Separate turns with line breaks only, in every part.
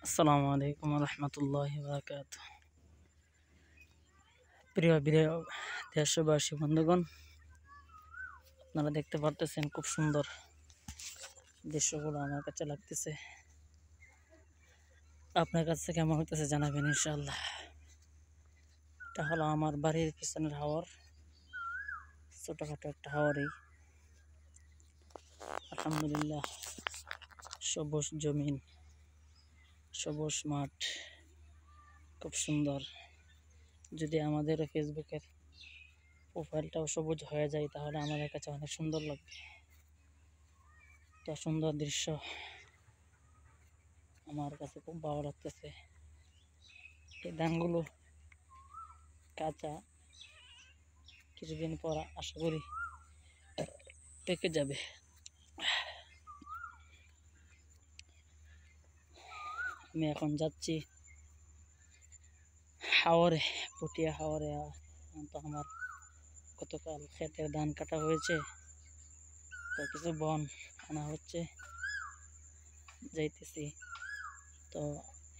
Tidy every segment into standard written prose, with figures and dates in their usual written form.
আসসালামু আলাইকুম রহমতুল্লাহি বারাকাতুহু। প্রিয় প্রিয় দেশবাসী বন্ধুগণ, আপনারা দেখতে পারতেছেন খুব সুন্দর দৃশ্যগুলো আমার কাছে লাগতেছে। আপনার কাছে কেমন হইতেছে জানাবেন ইনশাআল্লাহ। এটা হলো আমার বাড়ির পিছনের হাওর, ছোটখাটো একটা হাওরই। আলহামদুলিল্লাহ, সবুজ জমিন, সবুজ মাঠ, খুব সুন্দর। যদি আমাদের ফেসবুকের প্রোফাইলটাও সবুজ হয়ে যায় তাহলে আমাদের কাছে অনেক সুন্দর লাগবে। তো সুন্দর দৃশ্য আমার কাছে খুব ভালো লাগতেছে। এই ধানগুলো কাঁচা, কিছুদিন পর আশা করি পেকে যাবে। আমি এখন যাচ্ছি হাওরে, পুটিয়া হাওরে। তো আমার গতকাল ক্ষেতের ধান কাটা হয়েছে, তো কিছু বন আনা হচ্ছে, যাইতেছি। তো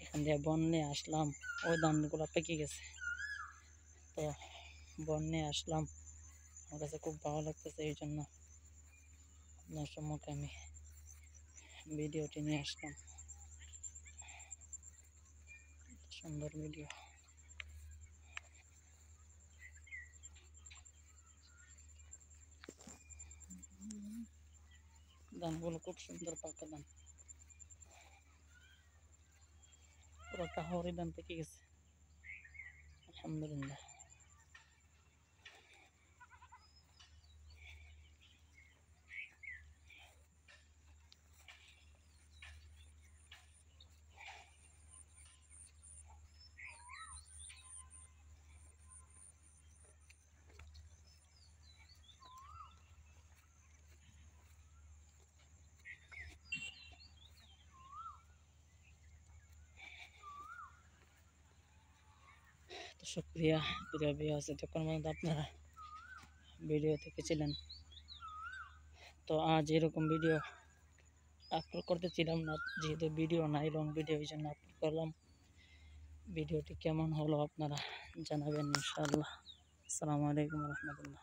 এখান দিয়ে বন নিয়ে আসলাম, ওই ধানগুলো পেকে গেছে। তো বন নিয়ে আসলাম, আমার কাছে খুব ভালো লাগতেছে। এই জন্য আপনার সম্মুখে আমি ভিডিওটি নিয়ে আসলাম। সুন্দর ভিডিও। ধানগুলো খুব সুন্দর পাকা ধান, পুরোটা হাওড়ি ধান পেকে গেছে। আলহামদুলিল্লাহ। তো শুক্রিয়া প্রিয় ভিউয়ার্স, এতক্ষণ পর্যন্ত আপনারা ভিডিও দেখেছিলেন। তো আজ এরকম ভিডিও আপলোড করতেছিলাম না, যেহেতু ভিডিও নাই, লং ভিডিও, এই জন্য আপলোড করলাম। ভিডিওটি কেমন হলো আপনারা জানাবেন ইনশাআল্লাহ। আসসালামু আলাইকুম রহমতুল্লাহ।